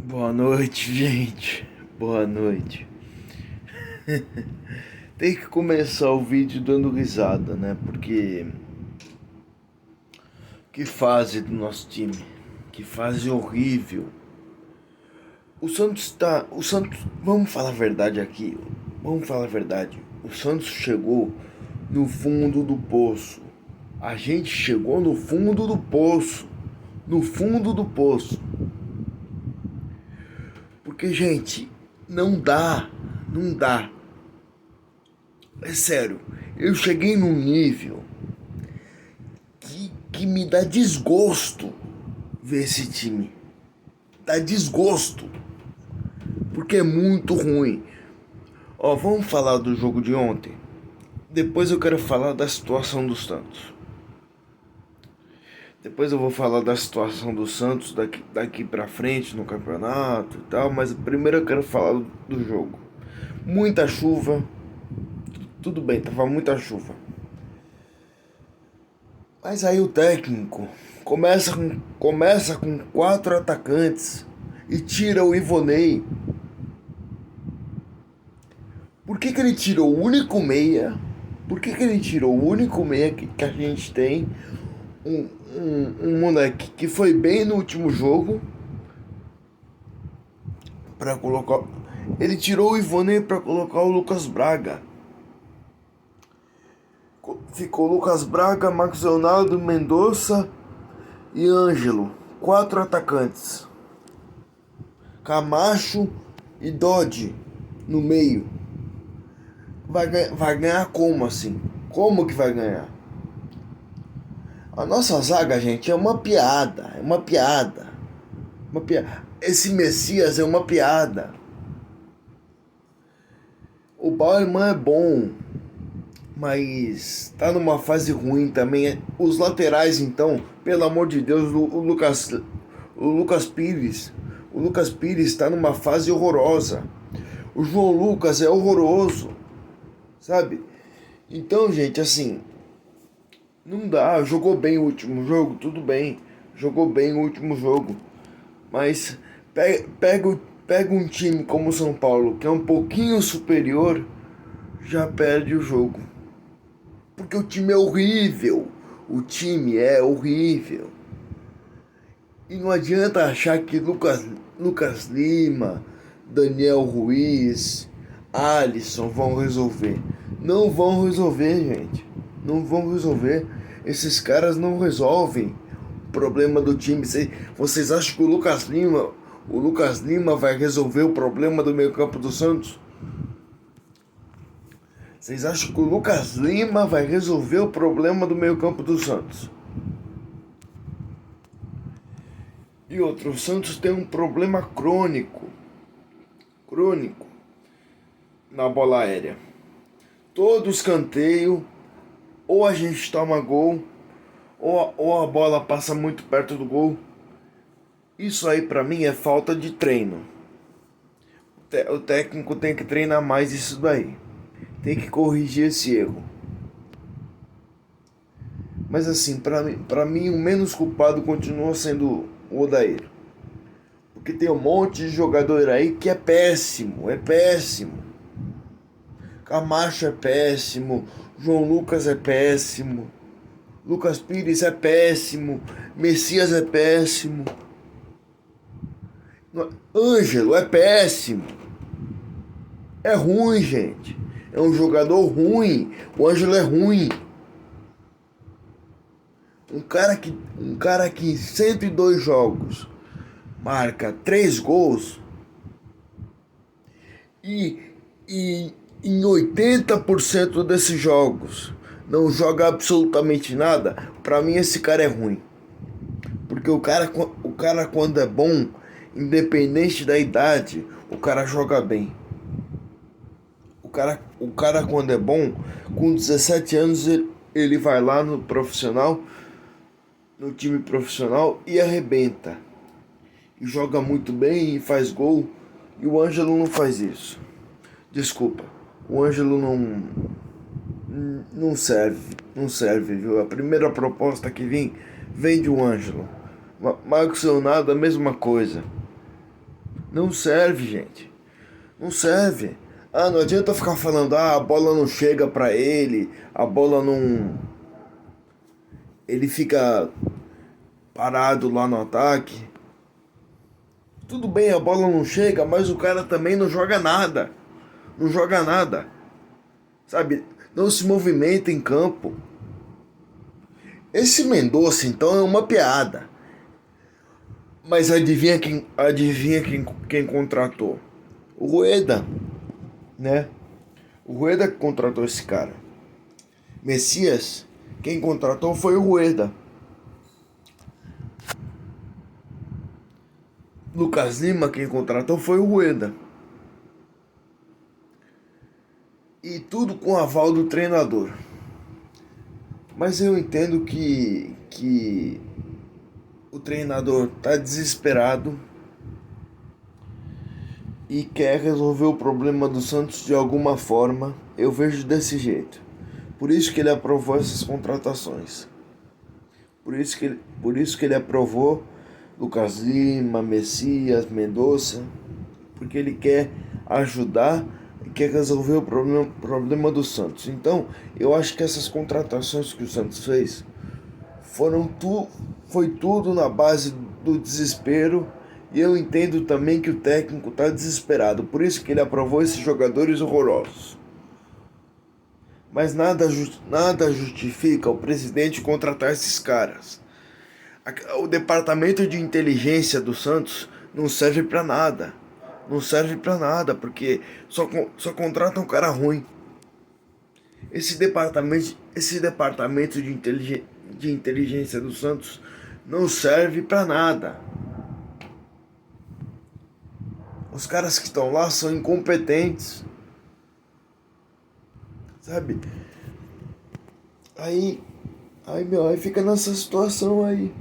Boa noite, gente. Boa noite. Tem que começar o vídeo dando risada, né? Porque que fase do nosso time. Que fase horrível. Vamos falar a verdade aqui. Vamos falar a verdade. O Santos chegou no fundo do poço. A gente chegou no fundo do poço. No fundo do poço. Porque, gente, não dá. Não dá. É sério, eu cheguei num nível que me dá desgosto ver esse time. Dá desgosto, porque é muito ruim. Ó, vamos falar do jogo de ontem. Depois eu quero falar da situação do Santos. Depois eu vou falar da situação do Santos daqui pra frente no campeonato e tal. Mas primeiro eu quero falar do jogo. Muita chuva. Tudo bem, tava muita chuva. Mas aí o técnico começa com 4 atacantes e tira o Ivonei. Por que ele tirou o único meia? Por que ele tirou o único meia que a gente tem? Um moleque que foi bem no último jogo para colocar. Ele tirou o Ivonei para colocar o Lucas Braga. Ficou Lucas Braga, Marcos Leonardo, Mendonça e Ângelo. 4 atacantes. Camacho e Dodge no meio. Vai ganhar como assim? Como que vai ganhar? A nossa zaga, gente, é uma piada. É uma piada. Uma piada. Esse Messias é uma piada. O Bauerman é bom, mas tá numa fase ruim também. Os laterais, então, pelo amor de Deus, o Lucas Pires. O Lucas Pires está numa fase horrorosa. O João Lucas é horroroso, sabe? Então, gente, assim, não dá. Jogou bem o último jogo, tudo bem. Jogou bem o último jogo. Mas pega um time como o São Paulo, que é um pouquinho superior, já perde o jogo. Porque o time é horrível. O time é horrível. E não adianta achar que Lucas Lima, Daniel Ruiz, Alisson vão resolver. Não vão resolver, gente. Não vão resolver. Esses caras não resolvem o problema do time. Vocês acham que o Lucas Lima vai resolver o problema do meio-campo do Santos? Vocês acham que o Lucas Lima vai resolver o problema do meio-campo do Santos? E outro, o Santos tem um problema crônico na bola aérea. Todo escanteio, ou a gente toma gol, ou a bola passa muito perto do gol. Isso aí pra mim é falta de treino. O técnico tem que treinar mais isso daí. Tem que corrigir esse erro. Mas assim, pra mim o menos culpado continua sendo o Odair. Porque tem um monte de jogador aí que é péssimo. Camacho é péssimo, João Lucas é péssimo, Lucas Pires é péssimo, Messias é péssimo, Ângelo é péssimo. É ruim, gente. É um jogador ruim. O Ângelo é ruim. Um cara que em 102 jogos marca 3 gols e em 80% desses jogos não joga absolutamente nada. Pra mim esse cara é ruim. Porque o cara quando é bom, independente da idade, o cara joga bem. O cara quando é bom, com 17 anos ele vai lá no profissional, no time profissional e arrebenta. E joga muito bem e faz gol. E o Ângelo não faz isso. Desculpa. O Ângelo não serve, viu? A primeira proposta que vem de um Ângelo. Marcos Leonardo, a mesma coisa. Não serve, gente. Não serve. Ah, não adianta ficar falando, a bola não chega pra ele, a bola não. Ele fica parado lá no ataque. Tudo bem, a bola não chega, mas o cara também não joga nada. Não joga nada. Sabe? Não se movimenta em campo. Esse Mendonça, então, é uma piada. Mas adivinha quem contratou? O Rueda, né? O Rueda que contratou esse cara. Messias, quem contratou foi o Rueda. Lucas Lima, quem contratou foi o Rueda. E tudo com aval do treinador. Mas eu entendo que o treinador tá desesperado e quer resolver o problema do Santos de alguma forma. Eu vejo desse jeito. Por isso que ele aprovou essas contratações. Por isso que ele aprovou Lucas Lima, Messias, Mendonça. Porque ele quer ajudar e quer resolver o problema do Santos. Então, eu acho que essas contratações que o Santos fez foi tudo na base do desespero. E eu entendo também que o técnico está desesperado. Por isso que ele aprovou esses jogadores horrorosos. Mas nada justifica o presidente contratar esses caras. O departamento de inteligência do Santos não serve para nada. Não serve para nada, porque só contrata um cara ruim. Esse departamento de inteligência do Santos não serve para nada. Os caras que estão lá são incompetentes. Sabe? Aí fica nessa situação aí,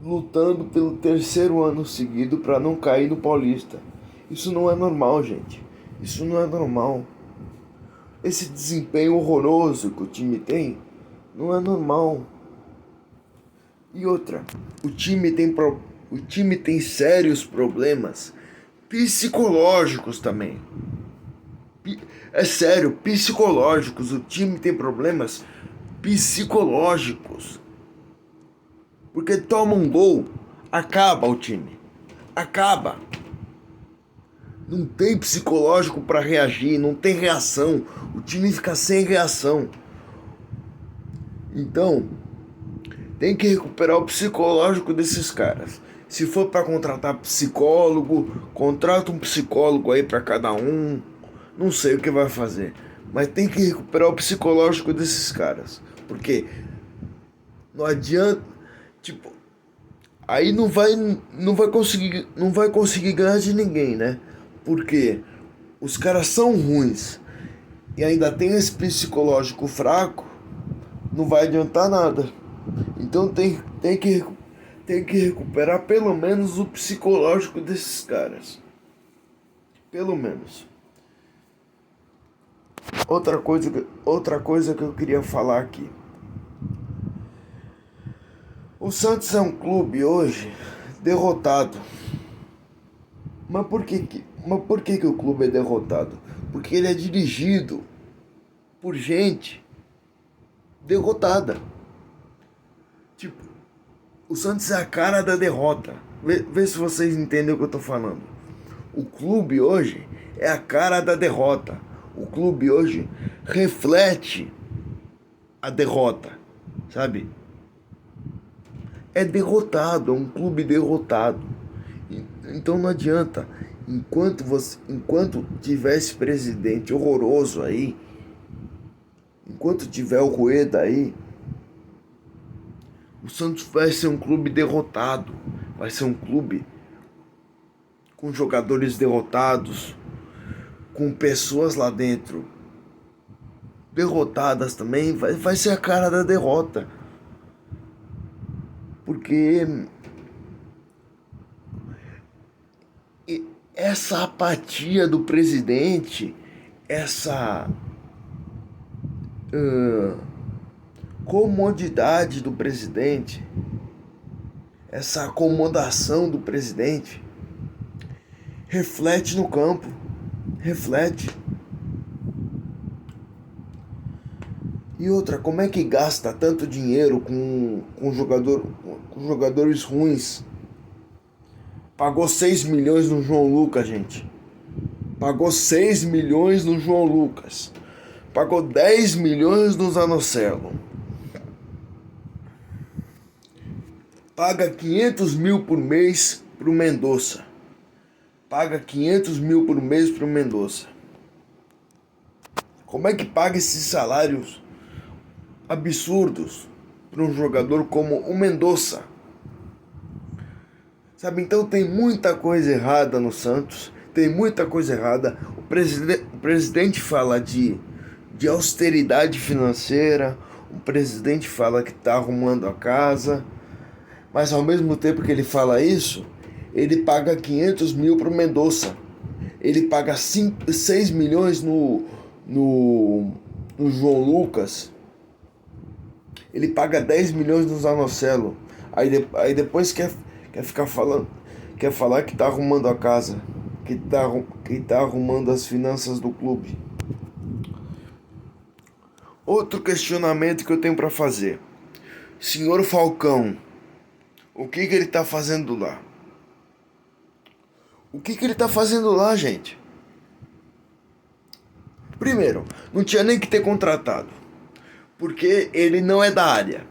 lutando pelo terceiro ano seguido para não cair no Paulista. Isso não é normal, gente. Isso não é normal. Esse desempenho horroroso que o time tem não é normal. E outra, o time tem sérios problemas psicológicos também. É sério, psicológicos. O time tem problemas psicológicos. Porque toma um gol, acaba o time. Acaba. Não tem psicológico para reagir, não tem reação. O time fica sem reação. Então, tem que recuperar o psicológico desses caras. Se for para contratar psicólogo, contrata um psicólogo aí para cada um. Não sei o que vai fazer, mas tem que recuperar o psicológico desses caras, porque não adianta, tipo, aí não vai conseguir ganhar de ninguém, né? Porque os caras são ruins e ainda tem esse psicológico fraco, não vai adiantar nada. Então tem que recuperar pelo menos o psicológico desses caras. Pelo menos. Outra coisa que eu queria falar aqui. O Santos é um clube hoje derrotado. Mas por que o clube é derrotado? Porque ele é dirigido por gente derrotada. Tipo, o Santos é a cara da derrota. Vê se vocês entendem o que eu tô falando. O clube hoje é a cara da derrota. O clube hoje reflete a derrota, sabe? É derrotado, é um clube derrotado. Então não adianta. Enquanto tiver esse presidente horroroso aí, enquanto tiver o Rueda aí, o Santos vai ser um clube derrotado. Vai ser um clube com jogadores derrotados, com pessoas lá dentro derrotadas também. Vai ser a cara da derrota. Porque essa apatia do presidente, essa comodidade do presidente, essa acomodação do presidente, reflete no campo, reflete. E outra, como é que gasta tanto dinheiro com jogadores ruins? Pagou 6 milhões no João Lucas, gente. Pagou 6 milhões no João Lucas. Pagou 10 milhões no Zanocelo. Paga 500 mil por mês pro Mendonça. Paga 500 mil por mês pro Mendonça. Como é que paga esses salários absurdos para um jogador como o Mendonça? Sabe, então tem muita coisa errada no Santos. Tem muita coisa errada. O presidente fala de austeridade financeira. O presidente fala que está arrumando a casa. Mas ao mesmo tempo que ele fala isso, ele paga 500 mil para o Mendonça. Ele paga 6 milhões no João Lucas. Ele paga 10 milhões no Zanocelo. Aí depois quer falar que tá arrumando a casa, que tá arrumando as finanças do clube. Outro questionamento que eu tenho para fazer. Senhor Falcão, o que ele tá fazendo lá? O que ele tá fazendo lá, gente? Primeiro, não tinha nem que ter contratado, porque ele não é da área.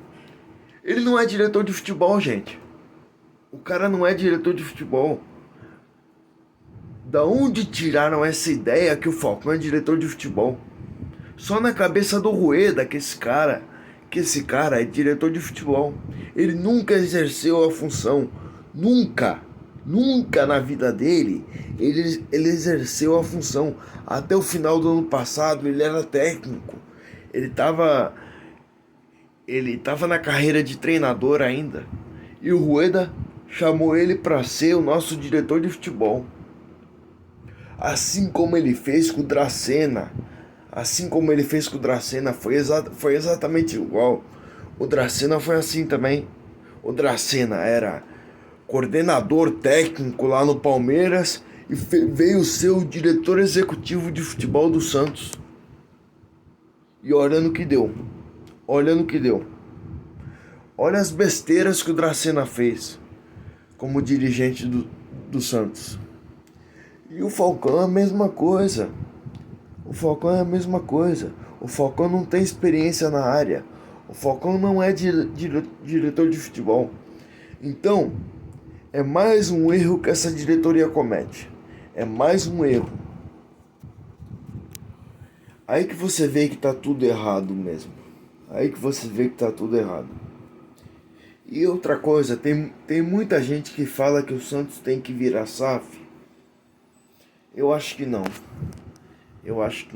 Ele não é diretor de futebol, gente. O cara não é diretor de futebol. Da onde tiraram essa ideia que o Falcão é diretor de futebol? Só na cabeça do Rueda que esse cara é diretor de futebol. Ele nunca exerceu a função. Nunca na vida dele ele exerceu a função. Até o final do ano passado ele era técnico. Ele tava na carreira de treinador ainda. E o Rueda chamou ele para ser o nosso diretor de futebol. Assim como ele fez com o Dracena. Foi exatamente igual. O Dracena foi assim também. O Dracena era coordenador técnico lá no Palmeiras e veio ser o diretor executivo de futebol do Santos. E olha no que deu. Olha as besteiras que o Dracena fez como dirigente do Santos. E o Falcão é a mesma coisa. O Falcão não tem experiência na área. O Falcão não é diretor de futebol. Então, é mais um erro que essa diretoria comete. É mais um erro. Aí que você vê que tá tudo errado mesmo. E outra coisa, tem muita gente que fala que o Santos tem que virar SAF. Eu acho que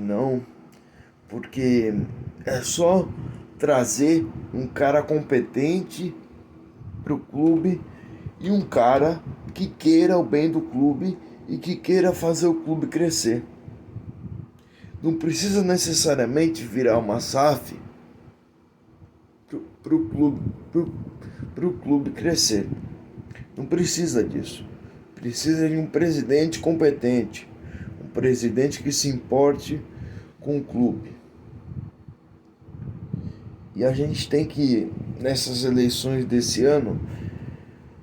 não, porque é só trazer um cara competente pro clube e um cara que queira o bem do clube e que queira fazer o clube crescer. Não precisa necessariamente virar uma SAF pro clube crescer. Não precisa disso. Precisa de um presidente competente, um presidente que se importe com o clube. E a gente tem que, nessas eleições desse ano,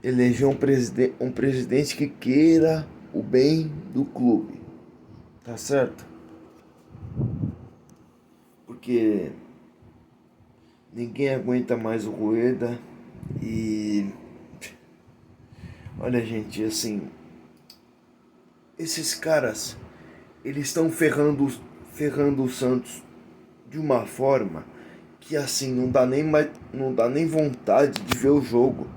eleger um presidente que queira o bem do clube. Tá certo? Porque ninguém aguenta mais o Rueda e... Olha, gente, assim... Esses caras, eles estão ferrando o Santos de uma forma que, assim, não dá nem vontade de ver o jogo.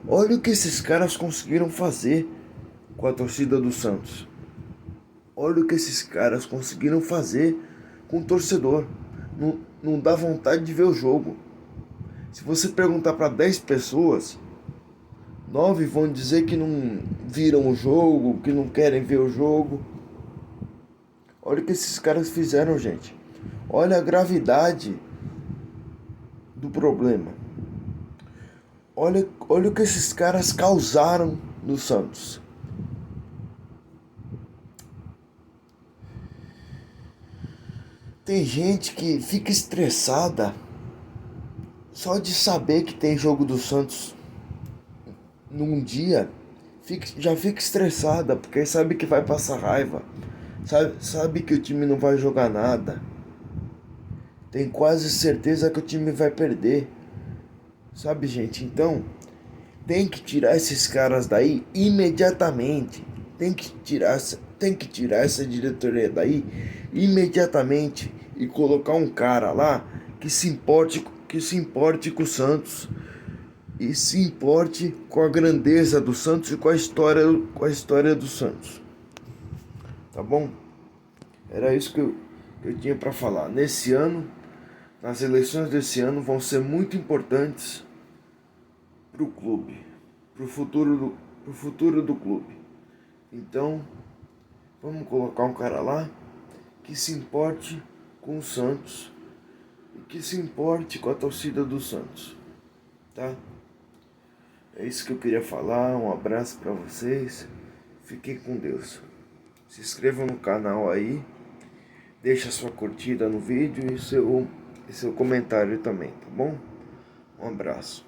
Olha o que esses caras conseguiram fazer com a torcida do Santos. Olha o que esses caras conseguiram fazer com o torcedor. Não dá vontade de ver o jogo. Se você perguntar para 10 pessoas, 9 vão dizer que não viram o jogo, que não querem ver o jogo. Olha o que esses caras fizeram, gente. Olha a gravidade do problema. olha o que esses caras causaram no Santos. Tem gente que fica estressada só de saber que tem jogo do Santos num dia. Já fica estressada porque sabe que vai passar raiva. Sabe que o time não vai jogar nada. Tem quase certeza que o time vai perder. Sabe, gente? Então, tem que tirar esses caras daí imediatamente. Tem que tirar essa diretoria daí imediatamente e colocar um cara lá que se importe com o Santos e se importe com a grandeza do Santos e com a história do Santos. Tá bom? Era isso que eu tinha para falar. Nesse ano, nas eleições desse ano vão ser muito importantes para o clube, para o futuro do clube. Então, vamos colocar um cara lá que se importe com o Santos e que se importe com a torcida do Santos, tá? É isso que eu queria falar. Um abraço para vocês. Fiquem com Deus. Se inscrevam no canal aí, deixa sua curtida no vídeo e seu comentário também, tá bom? Um abraço.